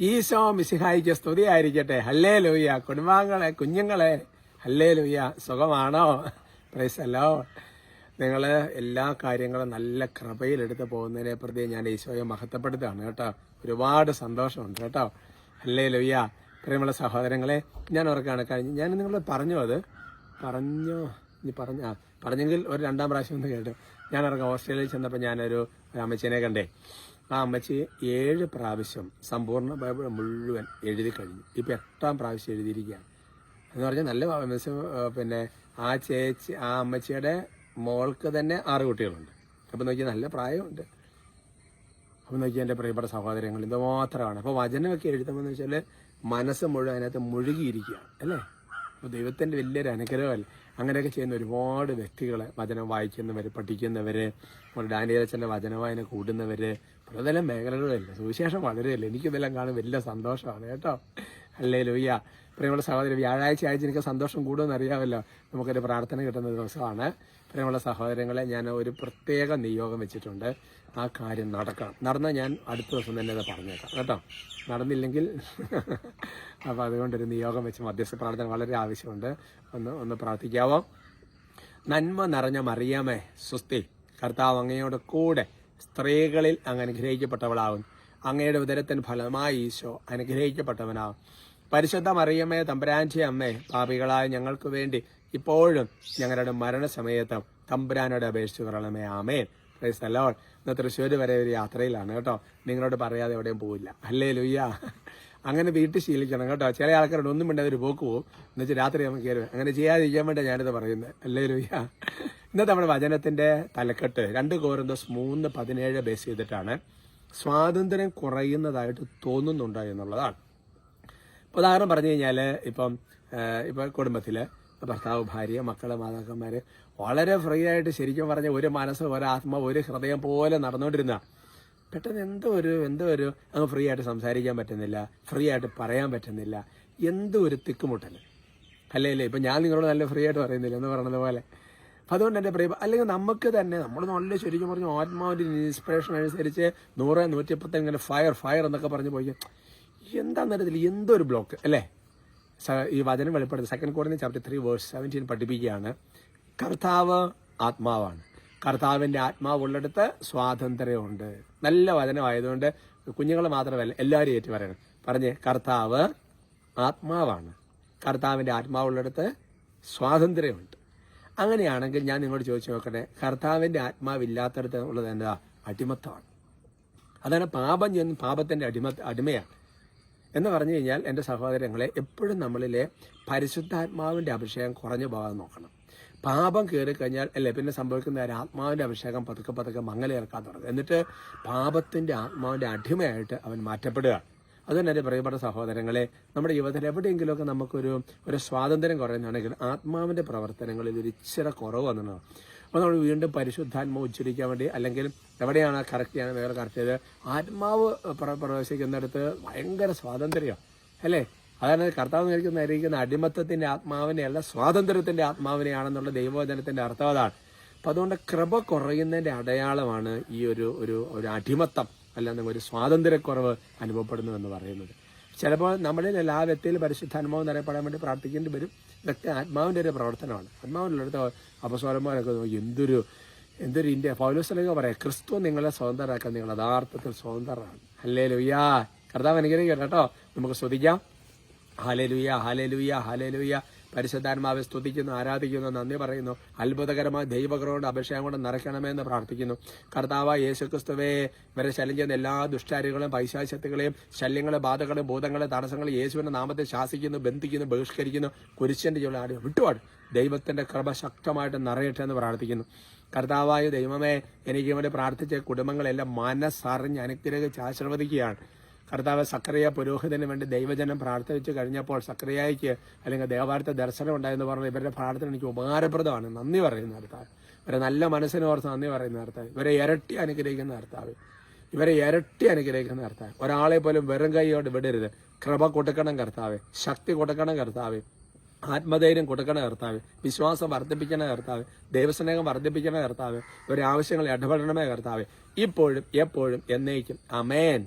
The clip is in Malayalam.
ഈശോ മിശിഹായിക്ക് സ്തുതിയായിരിക്കട്ടെ. ഹല്ലേലൂയ. കുടുംബാംഗങ്ങളെ, കുഞ്ഞുങ്ങളെ, ഹല്ലേലൂയ. സുഖമാണോ? Price the Lord. നിങ്ങൾ എല്ലാ കാര്യങ്ങളും നല്ല കൃപയിലെടുത്ത് പോകുന്നതിനെ പ്രതി ഞാൻ ഈശോയെ മഹത്വപ്പെടുത്തുകയാണ് കേട്ടോ. ഒരുപാട് സന്തോഷമുണ്ട് കേട്ടോ. ഹല്ലേലൂയ. പ്രിയമുള്ള സഹോദരങ്ങളെ, ഞാൻ ഓർക്കാണ് ഞാൻ നിങ്ങളോട് പറഞ്ഞെങ്കിൽ ഒരു രണ്ടാം പ്രാവശ്യം ഒന്ന് കേട്ടു. ഞാൻ ഓർക്കാം ഓസ്ട്രേലിയയിൽ ചെന്നപ്പോൾ ഞാനൊരു അമ്മച്ചിനെ കണ്ടേ. ആ അമ്മച്ചി 7 പ്രാവശ്യം സമ്പൂർണ്ണ ബൈബിൾ മുഴുവൻ എഴുതി കഴിഞ്ഞു. ഇപ്പം 8ാം പ്രാവശ്യം എഴുതിയിരിക്കുകയാണ് എന്ന് പറഞ്ഞാൽ നല്ല പിന്നെ ആ അമ്മച്ചിയുടെ മോൾക്ക് തന്നെ 6 കുട്ടികളുണ്ട്. അപ്പം നോക്കിയാൽ നല്ല പ്രായമുണ്ട്. അപ്പം നോക്കിയാൽ എൻ്റെ പ്രിയപ്പെട്ട സഹോദരങ്ങൾ ഇതുമാത്രമാണ്. അപ്പോൾ വചനമൊക്കെ എഴുതുമ്പോൾ വെച്ചാൽ മനസ്സ് മുഴുവൻ അതിനകത്ത് മുഴുകിയിരിക്കുകയാണ് അല്ലേ. അപ്പോൾ ദൈവത്തിൻ്റെ വലിയൊരു അനുഗ്രഹമല്ലേ. അങ്ങനെയൊക്കെ ചെയ്യുന്ന ഒരുപാട് വ്യക്തികൾ, വചനം വായിക്കുന്നവർ, പഠിക്കുന്നവർ, ഡാനിയേലച്ചൻ്റെ വചന വായന കൂടുന്നവർ, പലതരം മേഖലകളില്ല. സുവിശേഷം വളരെയല്ല. എനിക്കിതെല്ലാം കാണും വലിയ സന്തോഷമാണ് കേട്ടോ. ഹല്ലേലൂയ. പ്രിയമുള്ള സഹോദരൻ, വ്യാഴാഴ്ച എനിക്ക് സന്തോഷം കൂടുമെന്ന് അറിയാമല്ലോ. നമുക്കൊരു പ്രാർത്ഥന കിട്ടുന്ന ദിവസമാണ്. പ്രിയമുള്ള സഹോദരങ്ങളെ, ഞാൻ ഒരു പ്രത്യേക നിയോഗം വെച്ചിട്ടുണ്ട്. ആ കാര്യം നടന്നാൽ ഞാൻ അടുത്ത ദിവസം തന്നെ അത് പറഞ്ഞേക്കാം കേട്ടോ. നടന്നില്ലെങ്കിൽ അപ്പോൾ അതുകൊണ്ടൊരു നിയോഗം വെച്ച് മധ്യസ്ഥ പ്രാർത്ഥന വളരെ ആവശ്യമുണ്ട്. ഒന്ന് പ്രാർത്ഥിക്കാവോ? നന്മ നിറഞ്ഞ മറിയാമേ സ്വസ്തി, കർത്താവ് അങ്ങയോട് കൂടെ സ്ത്രീകളിൽ അങ്ങ് അനുഗ്രഹിക്കപ്പെട്ടവളാകും. അങ്ങയുടെ ഉദരത്തിന് ഫലമായി ഈശോ അനുഗ്രഹിക്കപ്പെട്ടവനാകും. പരിശുദ്ധ മറിയമ്മേ തമ്പുരാന്റെ അമ്മേ, പാപികളായ ഞങ്ങൾക്ക് വേണ്ടി ഇപ്പോഴും ഞങ്ങളുടെ മരണസമയത്തും തമ്പുരാനോട് അപേക്ഷിച്ചു കൊള്ളണമേ. ആമേൻ. Praise the lord. ഇന്ന് തൃശ്ശൂർ വരെ ഒരു യാത്രയിലാണ് കേട്ടോ. നിങ്ങളോട് പറയാതെ എവിടെയും പോവില്ല. ഹല്ലേലൂയ. അങ്ങനെ വീട്ടിൽ ശീലിക്കണം കേട്ടോ. ചില ആൾക്കാരോട് ഒന്നും വേണ്ട ഒരു പോക്ക് പോകും, എന്നുവെച്ചാൽ രാത്രി നമുക്ക് കയറും. അങ്ങനെ ചെയ്യാതിരിക്കാൻ വേണ്ടി ഞാനിത് പറയുന്നത്. ഹല്ലേലൂയ. ഇന്നത്തെ നമ്മുടെ വചനത്തിന്റെ തലക്കെട്ട് 2 കൊരിന്ത്യർ 3:17 ബേസ് ചെയ്തിട്ടാണ് സ്വാതന്ത്ര്യം കുറയുന്നതായിട്ട് തോന്നുന്നുണ്ടോ എന്നുള്ളതാണ്. ഉദാഹരണം പറഞ്ഞു കഴിഞ്ഞാൽ ഇപ്പം കുടുംബത്തിൽ ഭർത്താവ്, ഭാര്യ, മക്കള്, മാതാക്കന്മാർ വളരെ ഫ്രീ ആയിട്ട് ശരിക്കും പറഞ്ഞ ഒരു മനസ്സ്, ഒരാത്മാവ്, ഒരു ഹൃദയം പോലെ നടന്നുകൊണ്ടിരുന്ന പെട്ടെന്ന് എന്തോ ഒരു അങ്ങ് ഫ്രീ ആയിട്ട് സംസാരിക്കാൻ പറ്റുന്നില്ല, ഫ്രീ ആയിട്ട് പറയാൻ പറ്റുന്നില്ല, എന്തോ ഒരു തിക്കുമുട്ടൽ അല്ലേ. ഇപ്പം ഞാൻ നിങ്ങളോട് നല്ല ഫ്രീ ആയിട്ട് പറയുന്നില്ല എന്ന് പറയുന്നത് പോലെ. അപ്പം അതുകൊണ്ട് എൻ്റെ പ്രിയ, അല്ലെങ്കിൽ നമുക്ക് തന്നെ നമ്മൾ നല്ല ശരിക്കും പറഞ്ഞു ആത്മാവിൻ്റെ ഇൻസ്പിറേഷൻ അനുസരിച്ച് 100, 110 ഇങ്ങനെ ഫയർ എന്നൊക്കെ പറഞ്ഞ് പോയി എന്താണെന്നറിയത്തില്ല, എന്തോ ഒരു ബ്ലോക്ക് അല്ലേ. ഈ വചനം വെളിപ്പെടുത്തി 2 കൊരിന്ത്യർ ചാപ്റ്റർ 3:17 പഠിപ്പിക്കുകയാണ്. കർത്താവ് ആത്മാവാണ്, കർത്താവിൻ്റെ ആത്മാവുള്ളിടത്ത് സ്വാതന്ത്ര്യമുണ്ട്. നല്ല വചനമായതുകൊണ്ട് കുഞ്ഞുങ്ങൾ മാത്രമല്ല എല്ലാവരും ഏറ്റു പറയണം. പറഞ്ഞേ, കർത്താവ് ആത്മാവാണ്, കർത്താവിൻ്റെ ആത്മാവുള്ളിടത്ത് സ്വാതന്ത്ര്യമുണ്ട്. അങ്ങനെയാണെങ്കിൽ ഞാൻ നിങ്ങളോട് ചോദിച്ചു നോക്കട്ടെ, കർത്താവിൻ്റെ ആത്മാവില്ലാത്തടത്ത് ഉള്ളത് എന്താ? അടിമത്തമാണ്. അതാണ് പാപത്തിൻ്റെ അടിമയാണ് എന്ന് പറഞ്ഞു കഴിഞ്ഞാൽ എൻ്റെ സഹോദരങ്ങളെ, എപ്പോഴും നമ്മളിലെ പരിശുദ്ധാത്മാവിൻ്റെ അഭിഷേകം കുറഞ്ഞു പോകാൻ നോക്കണം. പാപം കയറിക്കഴിഞ്ഞാൽ അല്ലേ പിന്നെ സംഭവിക്കുന്ന ആത്മാവിൻ്റെ അഭിഷേകം പതുക്കെ മങ്ങലേർക്കാൻ തുടങ്ങും. എന്നിട്ട് പാപത്തിൻ്റെ ആത്മാവിൻ്റെ അടിമയായിട്ട് അവൻ മാറ്റപ്പെടുക. അതുതന്നെ എൻ്റെ പ്രിയപ്പെട്ട സഹോദരങ്ങളെ, നമ്മുടെ ജീവിതത്തിൽ എവിടെയെങ്കിലുമൊക്കെ നമുക്കൊരു സ്വാതന്ത്ര്യം കുറയുന്നതാണെങ്കിൽ ആത്മാവിൻ്റെ പ്രവർത്തനങ്ങളിൽ ഒരു ഇച്ചിരി കുറവ് വന്നതാണ്. അപ്പോൾ നമ്മൾ വീണ്ടും പരിശുദ്ധാത്മാവ് ഉച്ചരിക്കാൻ വേണ്ടി, അല്ലെങ്കിൽ എവിടെയാണ് കറക്റ്റ് വേറെ കറക്റ്റ് ചെയ്ത് ആത്മാവ് പ്രവേശിക്കുന്നിടത്ത് ഭയങ്കര സ്വാതന്ത്ര്യം അല്ലേ. അതാണ് കർത്താവ് നേരിക്കുന്ന അടിമത്തത്തിൻ്റെ ആത്മാവിനെയല്ല, സ്വാതന്ത്ര്യത്തിൻ്റെ ആത്മാവിനെയാണെന്നുള്ള ദൈവവചനത്തിൻ്റെ അർത്ഥം അതാണ്. അപ്പം അതുകൊണ്ട് കൃപ കുറയുന്നതിൻ്റെ അടയാളമാണ് ഈ ഒരു അടിമത്തം, അല്ലാതെ ഒരു സ്വാതന്ത്ര്യക്കുറവ് അനുഭവപ്പെടുന്നു എന്ന് പറയുന്നത്. ചിലപ്പോൾ നമ്മളിൽ എല്ലാ വ്യക്തിയിലും പരിശുദ്ധാത്മാവ് നിറയപ്പെടാൻ വേണ്ടി പ്രാർത്ഥിക്കേണ്ടി വരും. ഇതൊക്കെ ആത്മാവിൻ്റെ ഒരു പ്രവർത്തനമാണ്. ആത്മാവിനുള്ളടുത്ത് അപസ്വരന്മാരൊക്കെ എന്തൊരു ഇന്ത്യ പൗലോസ്ലീഹ പറയാം, ക്രിസ്തു നിങ്ങളെ സ്വതന്ത്രരാക്കാൻ നിങ്ങൾ യഥാർത്ഥത്തിൽ സ്വതന്ത്രരാണ്. ഹല്ലേലൂയ. കർത്താവ് അനുഗ്രഹിക്കട്ടെ കേട്ടോ. നമുക്ക് സ്തുതിക്കാം. ഹല്ലേലൂയ, ഹല്ലേലൂയ, ഹല്ലേലൂയ. പരിശുദ്ധാത്മാവെ സ്തുതിക്കുന്നു, ആരാധിക്കുന്നു, നന്ദി പറയുന്നു. അത്ഭുതകരമായ ദൈവകൃപയുടെ അഭിഷേകം കൊണ്ട് നിറയ്ക്കണമെന്ന് പ്രാർത്ഥിക്കുന്നു. കർത്താവായ യേശുക്രിസ്തുവേ, ഇവരെ ശല്യം ചെയ്യുന്ന എല്ലാ ദുഷ്ടാരികളും പൈശാചിത്യങ്ങളെയും ശല്യങ്ങളെ, ബാധകളെ, ഭൂതങ്ങളെ, തടസ്സങ്ങളെ യേശുവിന്റെ നാമത്തെ ശാസിക്കുന്നു, ബന്ധിക്കുന്നു, ബഹിഷ്കരിക്കുന്നു. കുരിശന്റെ ചുവട് വിട്ടുപാട് ദൈവത്തിന്റെ കൃപ ശക്തമായിട്ട് നിറയട്ടെ എന്ന് പ്രാർത്ഥിക്കുന്നു. കർത്താവായ ദൈവമേ, എനിക്ക് വേണ്ടി പ്രാർത്ഥിച്ച കുടുംബങ്ങളെല്ലാം മനസ്സറിഞ്ഞ് അനുഗ്രഹിച്ച് ആശീർവദിക്കുകയാണ്. കർത്താവ് സക്കറിയ പുരോഹിതന് വേണ്ടി ദൈവജനം പ്രാർത്ഥിച്ചു കഴിഞ്ഞപ്പോൾ സക്കറിയായിക്ക് അല്ലെങ്കിൽ ദേവാലയത്തെ ദർശനം ഉണ്ടായെന്ന് പറഞ്ഞാൽ ഇവരുടെ പ്രാർത്ഥന എനിക്ക് ഉപകാരപ്രദമാണ്. നന്ദി പറയുന്ന കർത്താവ്, ഇവരെ നല്ല മനസ്സിനോർത്ത് നന്ദി പറയുന്ന കർത്താവ്, ഇവരെ ഇരട്ടി അനുഗ്രഹിക്കുന്ന കർത്താവ്, ഒരാളെ പോലും വെറും കൈയോട് വിടരുത്. കൃപ കൊടുക്കണം കർത്താവ്, ശക്തി കൊടുക്കണം കർത്താവ്, ആത്മധൈര്യം കൊടുക്കണ കർത്താവ്, വിശ്വാസം വർദ്ധിപ്പിക്കണ കർത്താവ്, ദൈവസ്നേഹം വർദ്ധിപ്പിക്കണ കർത്താവ്, ഇവരെ ആവശ്യങ്ങൾ ഇടപെടണമേ കർത്താവ്, ഇപ്പോഴും എപ്പോഴും എന്നേക്കും. ആമേൻ.